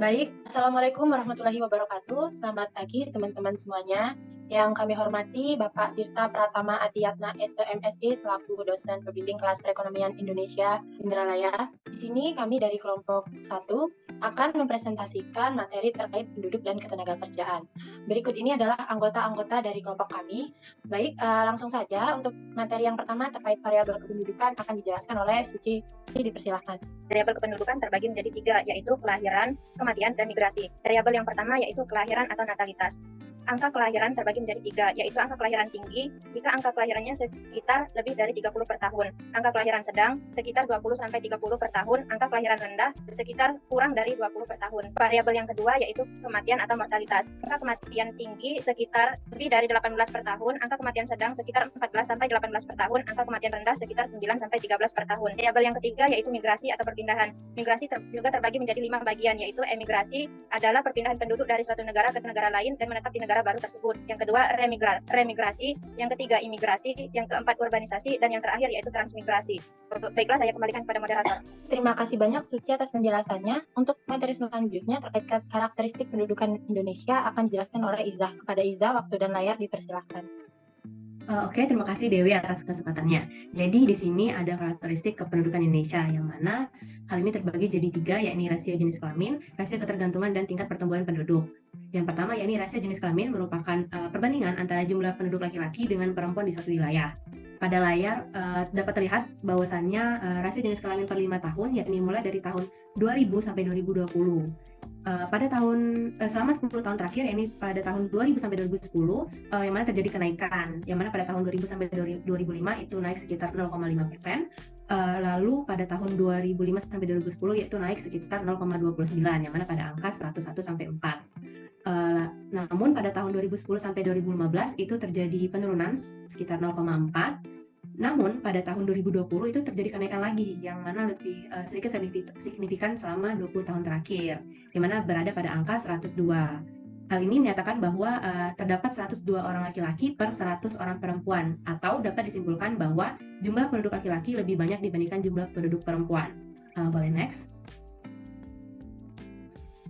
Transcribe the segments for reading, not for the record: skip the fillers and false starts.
Baik, Assalamualaikum warahmatullahi wabarakatuh. Selamat pagi teman-teman semuanya. Yang kami hormati Bapak Tirta Pratama Adiyatna STMSI selaku dosen pembimbing kelas perekonomian Indonesia Indralaya. Di sini kami dari kelompok 1 akan mempresentasikan materi terkait penduduk dan ketenagakerjaan. Berikut ini adalah anggota-anggota dari kelompok kami. Baik, langsung saja untuk materi yang pertama terkait variabel kependudukan akan dijelaskan oleh Suci. Dipersilahkan. Variabel kependudukan terbagi menjadi 3, yaitu kelahiran, kematian, dan migrasi. Variabel yang pertama yaitu kelahiran atau natalitas. Angka kelahiran terbagi menjadi 3, yaitu angka kelahiran tinggi jika angka kelahirannya sekitar lebih dari 30 per tahun, angka kelahiran sedang sekitar 20-30 per tahun, angka kelahiran rendah sekitar kurang dari 20 per tahun. Variabel yang kedua yaitu kematian atau mortalitas. Angka kematian tinggi sekitar lebih dari 18 per tahun, angka kematian sedang sekitar 14-18 per tahun, angka kematian rendah sekitar 9-13 per tahun. Variabel yang ketiga yaitu migrasi atau perpindahan. Migrasi juga terbagi menjadi 5 bagian, yaitu emigrasi adalah perpindahan penduduk dari suatu negara ke negara lain dan menetap di negara baru tersebut. Yang kedua, remigrasi. Yang ketiga, imigrasi. Yang keempat, urbanisasi. Dan yang terakhir yaitu transmigrasi. Baiklah, saya kembalikan kepada moderator. Terima kasih banyak Suci atas penjelasannya. Untuk materi selanjutnya terkait karakteristik pendudukan Indonesia akan dijelaskan oleh Iza. Kepada Iza, waktu dan layar dipersilahkan. Oke, terima kasih Dewi atas kesempatannya. Jadi di sini ada karakteristik kependudukan Indonesia yang mana hal ini terbagi jadi 3, yakni rasio jenis kelamin, rasio ketergantungan, dan tingkat pertumbuhan penduduk. Yang pertama yakni rasio jenis kelamin merupakan perbandingan antara jumlah penduduk laki-laki dengan perempuan di suatu wilayah. Pada layar dapat terlihat bahwasannya rasio jenis kelamin per 5 tahun yakni mulai dari tahun 2000 sampai 2020. Pada selama 10 tahun terakhir, yakni pada tahun 2000 sampai 2010, yang mana terjadi kenaikan, yang mana pada tahun 2000 sampai 2005 itu naik sekitar 0,5%, lalu pada tahun 2005 sampai 2010 yaitu naik sekitar 0,29, yang mana pada angka 101 sampai 4. Namun pada tahun 2010 sampai 2015 itu terjadi penurunan sekitar 0,4. Namun pada tahun 2020 itu terjadi kenaikan lagi yang mana lebih sedikit signifikan selama 20 tahun terakhir, di mana berada pada angka 102. Hal ini menyatakan bahwa terdapat 102 orang laki-laki per 100 orang perempuan, atau dapat disimpulkan bahwa jumlah penduduk laki-laki lebih banyak dibandingkan jumlah penduduk perempuan. Boleh next.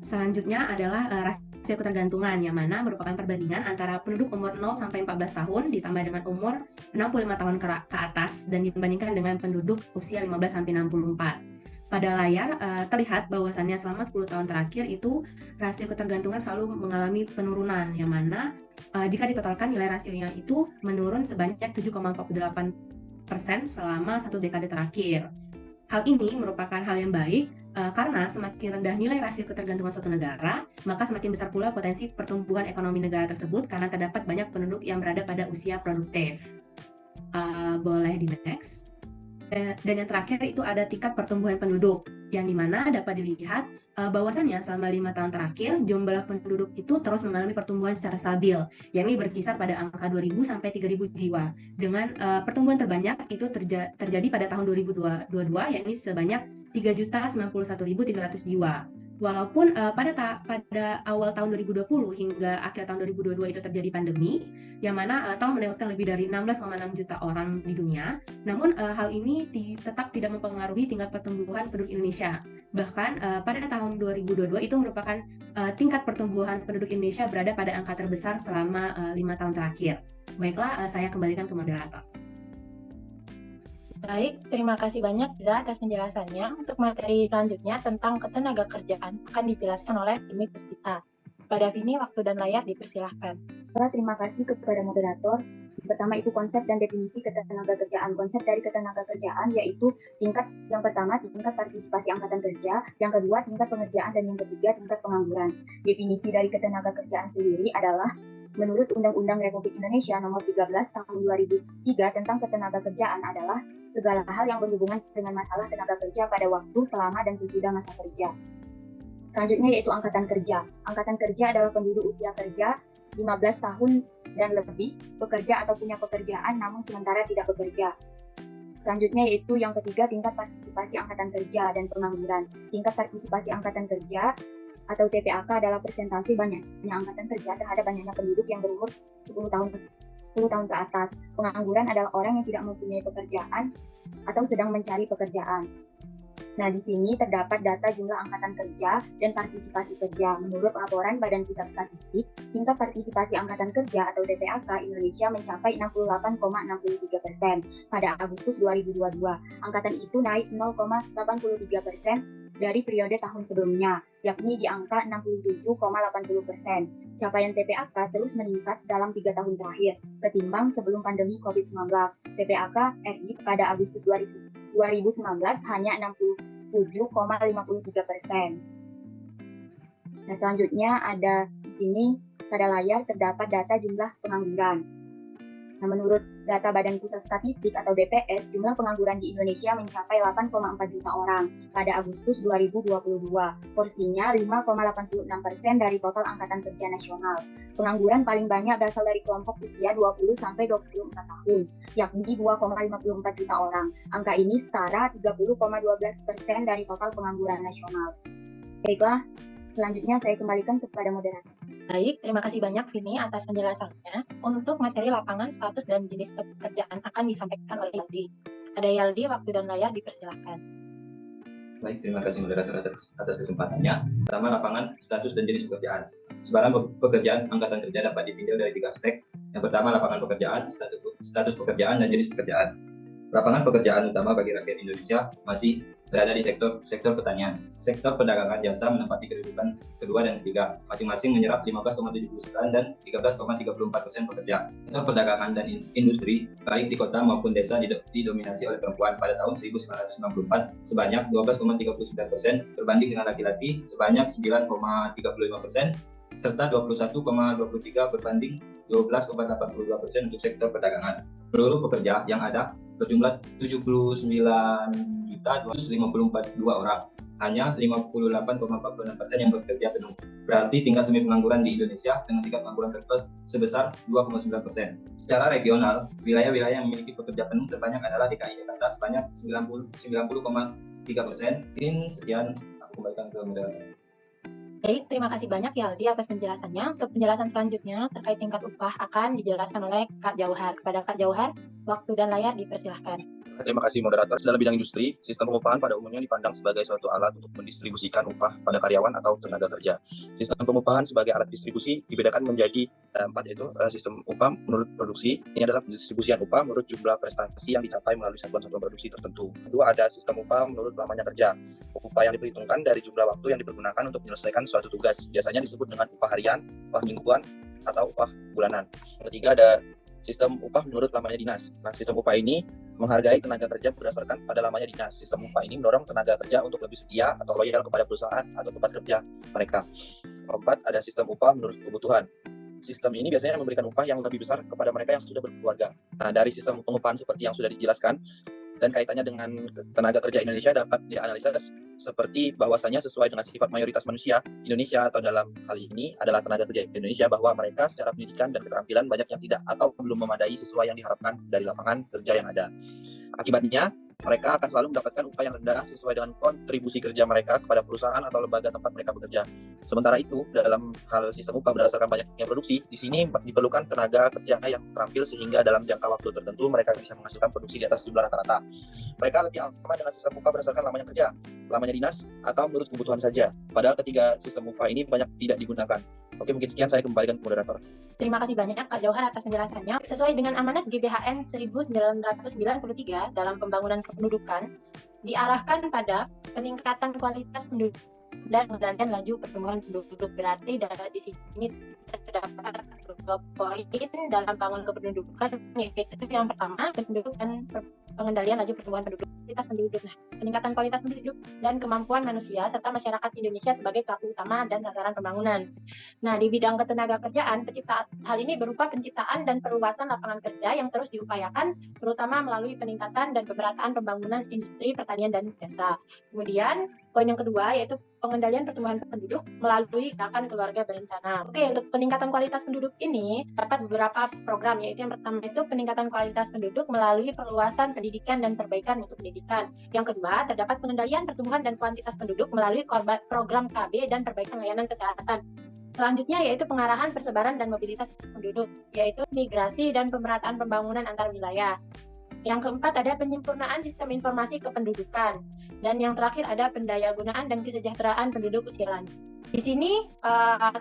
Selanjutnya adalah rasio ketergantungan, yang mana merupakan perbandingan antara penduduk umur 0 sampai 14 tahun ditambah dengan umur 65 tahun ke atas dan dibandingkan dengan penduduk usia 15 sampai 64. Pada layar terlihat bahwasannya selama 10 tahun terakhir itu rasio ketergantungan selalu mengalami penurunan, yang mana jika ditotalkan nilai rasionya itu menurun sebanyak 7,48% selama 1 dekade terakhir. Hal ini merupakan hal yang baik karena semakin rendah nilai rasio ketergantungan suatu negara, maka semakin besar pula potensi pertumbuhan ekonomi negara tersebut karena terdapat banyak penduduk yang berada pada usia produktif. Boleh di next. Dan yang terakhir itu ada tingkat pertumbuhan penduduk, yang dimana dapat dilihat bahwasannya selama 5 tahun terakhir jumlah penduduk itu terus mengalami pertumbuhan secara stabil, yakni berkisar pada angka 2.000 sampai 3.000 jiwa. Dengan pertumbuhan terbanyak itu terjadi pada tahun 2022, yakni sebanyak 3.091.300 jiwa. Walaupun pada awal tahun 2020 hingga akhir tahun 2022 itu terjadi pandemi, yang mana telah menewaskan lebih dari 16,6 juta orang di dunia, namun hal ini tetap tidak mempengaruhi tingkat pertumbuhan penduduk Indonesia. Bahkan pada tahun 2022 itu merupakan tingkat pertumbuhan penduduk Indonesia berada pada angka terbesar selama 5 tahun terakhir. Baiklah, saya kembalikan ke moderator. Baik, terima kasih banyak Iza atas penjelasannya. Untuk materi selanjutnya tentang ketenagakerjaan akan dijelaskan oleh Vini Puspita. Pada Vini, waktu dan layar dipersilahkan. Terima kasih kepada moderator. Pertama itu konsep dan definisi ketenagakerjaan. Konsep dari ketenagakerjaan yaitu yang pertama tingkat partisipasi angkatan kerja, yang kedua tingkat pengerjaan, dan yang ketiga tingkat pengangguran. Definisi dari ketenagakerjaan sendiri adalah menurut Undang-Undang Republik Indonesia Nomor 13 Tahun 2003 tentang ketenagakerjaan adalah segala hal yang berhubungan dengan masalah tenaga kerja pada waktu, selama, dan sesudah masa kerja. Selanjutnya yaitu angkatan kerja. Angkatan kerja adalah penduduk usia kerja 15 tahun dan lebih, bekerja atau punya pekerjaan namun sementara tidak bekerja. Selanjutnya yaitu yang ketiga tingkat partisipasi angkatan kerja dan pengangguran. Tingkat partisipasi angkatan kerja atau TPAK adalah persentase banyaknya angkatan kerja terhadap banyaknya penduduk yang berumur 10 tahun ke atas. Pengangguran adalah orang yang tidak mempunyai pekerjaan atau sedang mencari pekerjaan. Nah, di sini terdapat data jumlah angkatan kerja dan partisipasi kerja. Menurut laporan Badan Pusat Statistik, tingkat partisipasi angkatan kerja atau TPAK Indonesia mencapai 68,63% pada Agustus 2022. Angkatan itu naik 0,83% dari periode tahun sebelumnya, yakni di angka 67,80%. Capaian TPAK terus meningkat dalam 3 tahun terakhir, ketimbang sebelum pandemi COVID-19. TPAK RI pada Agustus 2019 hanya 67,53%. Nah, selanjutnya ada di sini pada layar terdapat data jumlah pengangguran. Nah, menurut data Badan Pusat Statistik atau BPS, jumlah pengangguran di Indonesia mencapai 8,4 juta orang pada Agustus 2022. Porsinya 5,86% dari total angkatan kerja nasional. Pengangguran paling banyak berasal dari kelompok usia 20-24 tahun, yakni 2,54 juta orang. Angka ini setara 30,12% dari total pengangguran nasional. Baiklah, selanjutnya saya kembalikan kepada moderator. Baik, terima kasih banyak Vini atas penjelasannya. Untuk materi lapangan, status, dan jenis pekerjaan akan disampaikan oleh Yaldi. Ada Yaldi, waktu dan layar dipersilakan. Baik, terima kasih moderator atas kesempatannya. Pertama, lapangan, status, dan jenis pekerjaan. Sebaran pekerjaan angkatan kerja dapat ditinjau dari 3 aspek. Yang pertama, lapangan pekerjaan, status pekerjaan, dan jenis pekerjaan. Lapangan pekerjaan utama bagi rakyat Indonesia masih berada di sektor pertanian. Sektor perdagangan jasa menempati kedudukan kedua dan ketiga, masing-masing menyerap 15,79 dan 13,34% pekerja. Sektor perdagangan dan industri, baik di kota maupun desa, didominasi oleh perempuan pada tahun 1994 sebanyak 12,39% berbanding dengan laki-laki sebanyak 9,35%, serta 21,23 berbanding 12,82% untuk sektor perdagangan. Seluruh pekerja yang ada berjumlah 79.254.2 orang. Hanya 58,46% yang bekerja penuh. Berarti tingkat semi pengangguran di Indonesia dengan tingkat pengangguran terkuat sebesar 2,9%. Secara regional, wilayah-wilayah yang memiliki pekerja penuh terbanyak adalah DKI Jakarta sebanyak 90,3%. Sekian, aku kembalikan ke moderator. Baik, terima kasih banyak Yaldi atas penjelasannya. Untuk penjelasan selanjutnya terkait tingkat upah akan dijelaskan oleh Kak Jauhar. Kepada Kak Jauhar, waktu dan layar dipersilahkan. Terima kasih moderator. Dalam bidang industri, sistem pengupahan pada umumnya dipandang sebagai suatu alat untuk mendistribusikan upah pada karyawan atau tenaga kerja. Sistem pengupahan sebagai alat distribusi dibedakan menjadi 4, yaitu sistem upah menurut produksi. Ini adalah pendistribusian upah menurut jumlah prestasi yang dicapai melalui satuan-satuan produksi tertentu. Kedua, ada sistem upah menurut lamanya kerja. Upah yang diperhitungkan dari jumlah waktu yang dipergunakan untuk menyelesaikan suatu tugas. Biasanya disebut dengan upah harian, upah mingguan, atau upah bulanan. Ketiga, ada sistem upah menurut lamanya dinas. Nah, sistem upah ini menghargai tenaga kerja berdasarkan pada lamanya dinas. Sistem upah ini mendorong tenaga kerja untuk lebih setia atau loyal kepada perusahaan atau tempat kerja mereka. Keempat, ada sistem upah menurut kebutuhan. Sistem ini biasanya memberikan upah yang lebih besar kepada mereka yang sudah berkeluarga. Nah, dari sistem pengupahan seperti yang sudah dijelaskan, dan kaitannya dengan tenaga kerja Indonesia dapat dianalisa seperti bahwasanya sesuai dengan sifat mayoritas manusia Indonesia, atau dalam hal ini adalah tenaga kerja Indonesia, bahwa mereka secara pendidikan dan keterampilan banyak yang tidak atau belum memadai sesuai yang diharapkan dari lapangan kerja yang ada. Akibatnya, mereka akan selalu mendapatkan upah yang rendah sesuai dengan kontribusi kerja mereka kepada perusahaan atau lembaga tempat mereka bekerja. Sementara itu, dalam hal sistem upah berdasarkan banyaknya produksi, di sini diperlukan tenaga kerja yang terampil sehingga dalam jangka waktu tertentu mereka bisa menghasilkan produksi di atas jumlah rata-rata. Mereka lebih aman dengan sistem upah berdasarkan lamanya kerja, lamanya dinas, atau menurut kebutuhan saja. Padahal ketiga sistem upah ini banyak tidak digunakan. Oke, mungkin sekian, saya kembalikan ke moderator. Terima kasih banyak Kak Jauhar atas penjelasannya. Sesuai dengan amanat GBHN 1993 dalam pembangunan kependudukan, diarahkan pada peningkatan kualitas penduduk dan pengendalian laju pertumbuhan penduduk. Berarti di sini terdapat 2 poin dalam bangun kependudukan, yaitu yang pertama, penduduk dan pengendalian laju pertumbuhan penduduk. Kualitas penduduk. Nah, peningkatan kualitas penduduk dan kemampuan manusia serta masyarakat Indonesia sebagai pelaku utama dan sasaran pembangunan. Nah, di bidang ketenaga kerjaan, hal ini berupa penciptaan dan perluasan lapangan kerja yang terus diupayakan, terutama melalui peningkatan dan pemerataan pembangunan industri, pertanian, dan jasa. Kemudian, poin yang kedua yaitu pengendalian pertumbuhan penduduk melalui gerakan keluarga berencana. Oke, untuk peningkatan kualitas penduduk ini dapat beberapa program, yaitu yang pertama itu peningkatan kualitas penduduk melalui perluasan pendidikan dan perbaikan mutu pendidikan. Yang kedua, terdapat pengendalian pertumbuhan dan kuantitas penduduk melalui program KB dan perbaikan layanan kesehatan. Selanjutnya yaitu pengarahan persebaran dan mobilitas penduduk, yaitu migrasi dan pemerataan pembangunan antar wilayah. Yang keempat, ada penyempurnaan sistem informasi kependudukan. Dan yang terakhir ada pendayagunaan dan kesejahteraan penduduk usia lanjut. Di sini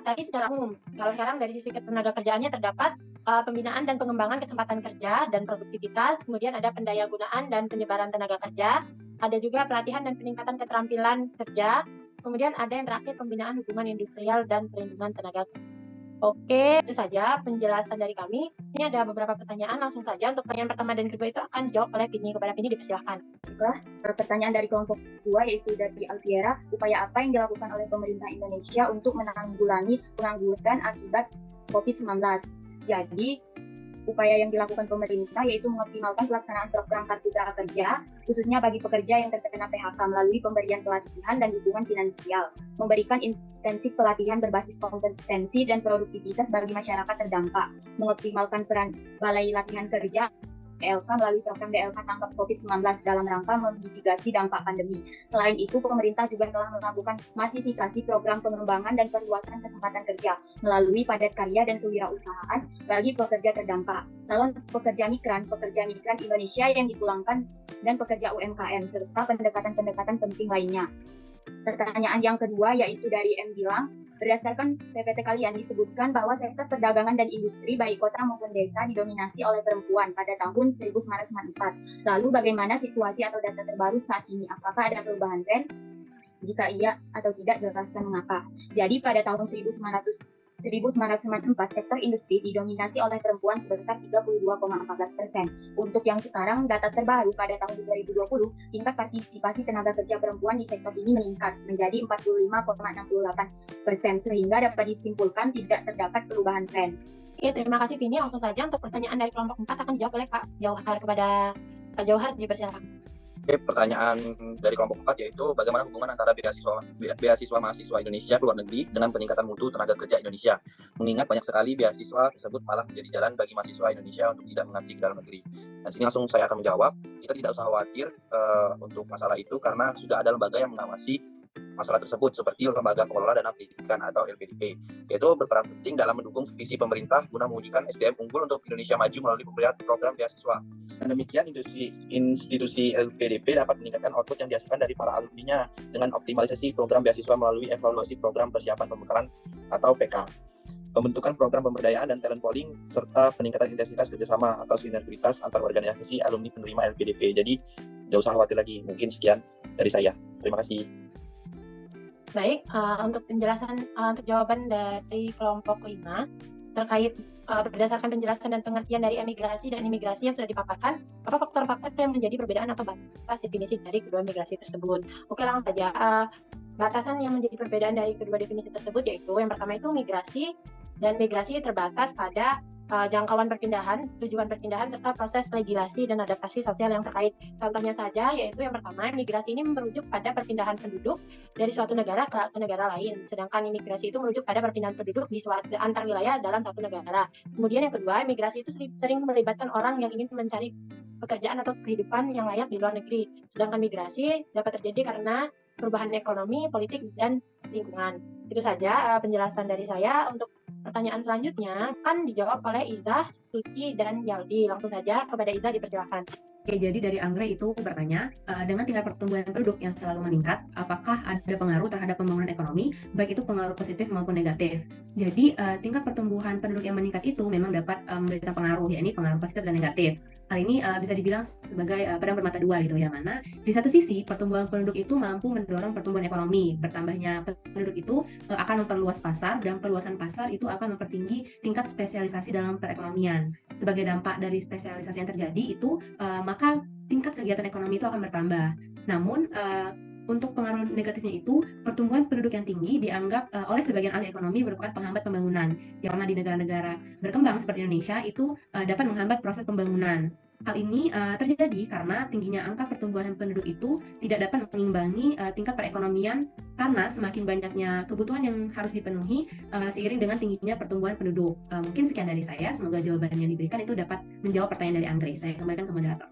tadi secara umum, kalau sekarang dari sisi ketenaga kerjaannya terdapat pembinaan dan pengembangan kesempatan kerja dan produktivitas, kemudian ada pendayagunaan dan penyebaran tenaga kerja, ada juga pelatihan dan peningkatan keterampilan kerja, kemudian ada yang terakhir pembinaan hubungan industrial dan perlindungan tenaga kerja. Oke, itu saja penjelasan dari kami. Ini ada beberapa pertanyaan, langsung saja. Untuk pertanyaan pertama dan kedua itu akan dijawab oleh Vini. Kepada Vini dipersilakan. Pertanyaan dari kelompok 2 yaitu dari Alfiera, upaya apa yang dilakukan oleh pemerintah Indonesia untuk menanggulangi pengangguran akibat COVID-19? Jadi, upaya yang dilakukan pemerintah yaitu mengoptimalkan pelaksanaan program Kartu Prakerja, khususnya bagi pekerja yang terkena PHK melalui pemberian pelatihan dan dukungan finansial, memberikan intensif pelatihan berbasis kompetensi dan produktivitas bagi masyarakat terdampak, mengoptimalkan peran Balai Latihan Kerja BLK melalui program BLK Tanggap COVID-19 dalam rangka memitigasi dampak pandemi. Selain itu, pemerintah juga telah melakukan masifikasi program pengembangan dan perluasan kesempatan kerja melalui padat karya dan kewirausahaan bagi pekerja terdampak, calon pekerja migran Indonesia yang dipulangkan, dan pekerja UMKM, serta pendekatan-pendekatan penting lainnya. Pertanyaan yang kedua yaitu dari M. Gilang. Berdasarkan PPT kalian disebutkan bahwa sektor perdagangan dan industri baik kota maupun desa didominasi oleh perempuan pada tahun 1994. Lalu bagaimana situasi atau data terbaru saat ini? Apakah ada perubahan tren? Jika iya atau tidak, jelaskan mengapa. Jadi pada tahun 1994, sektor industri didominasi oleh perempuan sebesar 32,14%. Untuk yang sekarang, data terbaru pada tahun 2020, tingkat partisipasi tenaga kerja perempuan di sektor ini meningkat menjadi 45,68%, sehingga dapat disimpulkan tidak terdapat perubahan tren. Oke, terima kasih Vini. Langsung saja untuk pertanyaan dari kelompok 4 akan dijawab oleh Kak Jauhar. Kepada Kak Jauhar dipersilakan. Oke, pertanyaan dari kelompok 4 yaitu bagaimana hubungan antara beasiswa mahasiswa Indonesia ke luar negeri dengan peningkatan mutu tenaga kerja Indonesia. Mengingat banyak sekali beasiswa tersebut malah menjadi jalan bagi mahasiswa Indonesia untuk tidak mengabdi ke dalam negeri. Dan sini langsung saya akan menjawab, kita tidak usah khawatir untuk masalah itu karena sudah ada lembaga yang mengawasi masalah tersebut seperti Lembaga Pengelola Dana Pendidikan atau LPDP, yaitu berperan penting dalam mendukung visi pemerintah guna mewujudkan SDM unggul untuk Indonesia maju melalui pemberian program beasiswa. Dan demikian institusi LPDP dapat meningkatkan output yang dihasilkan dari para alumninya dengan optimalisasi program beasiswa melalui evaluasi program persiapan pembekalan atau PK, pembentukan program pemberdayaan dan talent pooling, serta peningkatan intensitas kerjasama atau sinergitas antar organisasi alumni penerima LPDP. Jadi, tidak usah khawatir lagi. Mungkin sekian dari saya. Terima kasih. Baik, untuk penjelasan, untuk jawaban dari kelompok 5 terkait berdasarkan penjelasan dan pengertian dari emigrasi dan imigrasi yang sudah dipaparkan, apa faktor-faktor yang menjadi perbedaan atau batas definisi dari kedua migrasi tersebut? Oke, langsung saja. Batasan yang menjadi perbedaan dari kedua definisi tersebut yaitu yang pertama itu migrasi, dan migrasi terbatas pada jangkauan perpindahan, tujuan perpindahan, serta proses legislasi dan adaptasi sosial yang terkait. Contohnya saja yaitu yang pertama, migrasi ini merujuk pada perpindahan penduduk dari suatu negara ke negara lain, sedangkan imigrasi itu merujuk pada perpindahan penduduk di suatu antar wilayah dalam satu negara. Kemudian yang kedua, migrasi itu sering melibatkan orang yang ingin mencari pekerjaan atau kehidupan yang layak di luar negeri, sedangkan migrasi dapat terjadi karena perubahan ekonomi, politik, dan lingkungan. Itu saja penjelasan dari saya. Untuk pertanyaan selanjutnya akan dijawab oleh Iza, Suci, dan Yaldi. Langsung saja kepada Iza dipersilakan. Oke, jadi dari Anggrek itu bertanya, dengan tingkat pertumbuhan penduduk yang selalu meningkat, apakah ada pengaruh terhadap pembangunan ekonomi, baik itu pengaruh positif maupun negatif? Jadi, tingkat pertumbuhan penduduk yang meningkat itu memang dapat memberikan pengaruh, yakni pengaruh positif dan negatif. Hal ini bisa dibilang sebagai pedang bermata dua gitu, yang mana di satu sisi pertumbuhan penduduk itu mampu mendorong pertumbuhan ekonomi. Bertambahnya penduduk itu akan memperluas pasar, dan perluasan pasar itu akan mempertinggi tingkat spesialisasi dalam perekonomian. Sebagai dampak dari spesialisasi yang terjadi itu, maka tingkat kegiatan ekonomi itu akan bertambah. Namun, untuk pengaruh negatifnya itu, pertumbuhan penduduk yang tinggi dianggap oleh sebagian ahli ekonomi merupakan penghambat pembangunan, yang mana di negara-negara berkembang seperti Indonesia itu dapat menghambat proses pembangunan. Hal ini terjadi karena tingginya angka pertumbuhan penduduk itu tidak dapat mengimbangi tingkat perekonomian karena semakin banyaknya kebutuhan yang harus dipenuhi seiring dengan tingginya pertumbuhan penduduk. Mungkin sekian dari saya, semoga jawaban yang diberikan itu dapat menjawab pertanyaan dari Anggrek. Saya kembalikan ke moderator.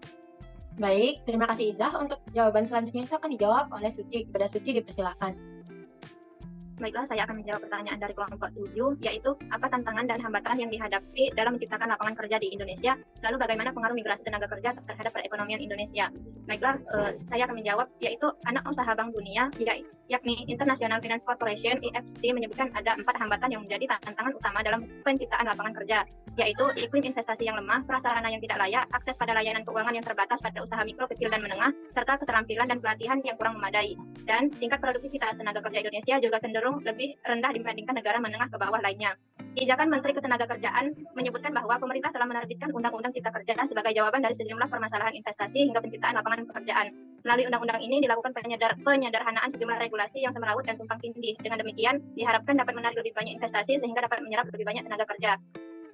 Baik, terima kasih Iza. Untuk jawaban selanjutnya itu akan dijawab oleh Suci. Kepada Suci dipersilakan. Baiklah, saya akan menjawab pertanyaan dari kelompok 7, yaitu apa tantangan dan hambatan yang dihadapi dalam menciptakan lapangan kerja di Indonesia, lalu bagaimana pengaruh migrasi tenaga kerja terhadap perekonomian Indonesia. Baiklah, saya akan menjawab, yaitu anak usaha Bank Dunia, yakni International Finance Corporation (IFC) menyebutkan ada 4 hambatan yang menjadi tantangan utama dalam penciptaan lapangan kerja, yaitu iklim investasi yang lemah, prasarana yang tidak layak, akses pada layanan keuangan yang terbatas pada usaha mikro, kecil, dan menengah, serta keterampilan dan pelatihan yang kurang memadai. Dan tingkat produktivitas tenaga kerja Indonesia juga cenderung lebih rendah dibandingkan negara menengah ke bawah lainnya. Kebijakan Menteri Ketenagakerjaan menyebutkan bahwa pemerintah telah menerbitkan Undang-Undang Cipta Kerja sebagai jawaban dari sejumlah permasalahan investasi hingga penciptaan lapangan pekerjaan. Melalui undang-undang ini dilakukan penyederhanaan sejumlah regulasi yang semrawut dan tumpang tindih. Dengan demikian, diharapkan dapat menarik lebih banyak investasi sehingga dapat menyerap lebih banyak tenaga kerja.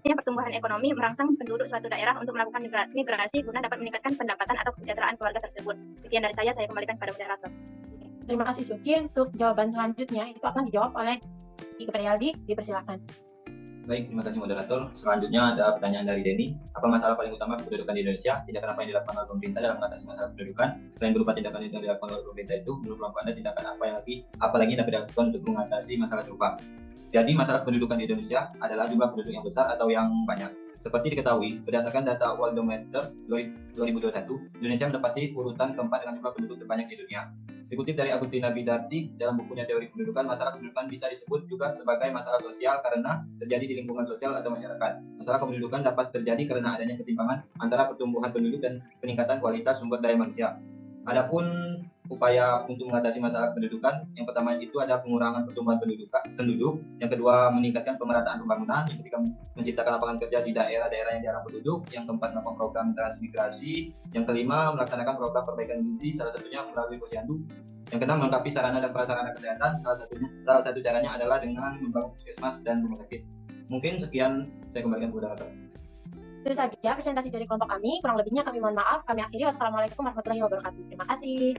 Pertumbuhan ekonomi merangsang penduduk suatu daerah untuk melakukan migrasi guna dapat meningkatkan pendapatan atau kesejahteraan keluarga tersebut. Sekian dari saya kembalikan kepada moderator. Terima kasih Suci. Untuk jawaban selanjutnya itu akan dijawab oleh Ibu Priyaldi. Dipersilakan. Baik, terima kasih moderator. Selanjutnya ada pertanyaan dari Denny. Apa masalah paling utama kependudukan di Indonesia? Tindakan apa yang dilakukan oleh pemerintah dalam mengatasi masalah kependudukan? Selain berupa tindakan yang dilakukan oleh pemerintah itu, menurut kelompok Anda tindakan apa lagi yang dapat dilakukan untuk mengatasi masalah serupa? Jadi masalah kependudukan di Indonesia adalah jumlah penduduk yang besar atau yang banyak. Seperti diketahui, berdasarkan data Worldometers 2021, Indonesia menempati urutan keempat dengan jumlah penduduk terbanyak di dunia. Dikutip dari Agustina Bidarti dalam bukunya Teori Kependudukan, masalah kependudukan bisa disebut juga sebagai masalah sosial karena terjadi di lingkungan sosial atau masyarakat. Masalah kependudukan dapat terjadi karena adanya ketimpangan antara pertumbuhan penduduk dan peningkatan kualitas sumber daya manusia. Adapun upaya untuk mengatasi masalah kependudukan, yang pertama itu ada pengurangan pertumbuhan penduduk, yang kedua meningkatkan pemerataan pembangunan, yang ketiga menciptakan lapangan kerja di daerah-daerah yang jarang penduduk, yang keempat melakukan program transmigrasi, yang kelima melaksanakan program perbaikan gizi, salah satunya melalui posyandu, yang keenam melengkapi sarana dan prasarana kesehatan, salah satu caranya adalah dengan membangun puskesmas dan rumah sakit. Mungkin sekian, saya kembalikan kepada moderator. Itu saja presentasi dari kelompok kami. Kurang lebihnya kami mohon maaf. Kami akhiri. Wassalamualaikum warahmatullahi wabarakatuh. Terima kasih.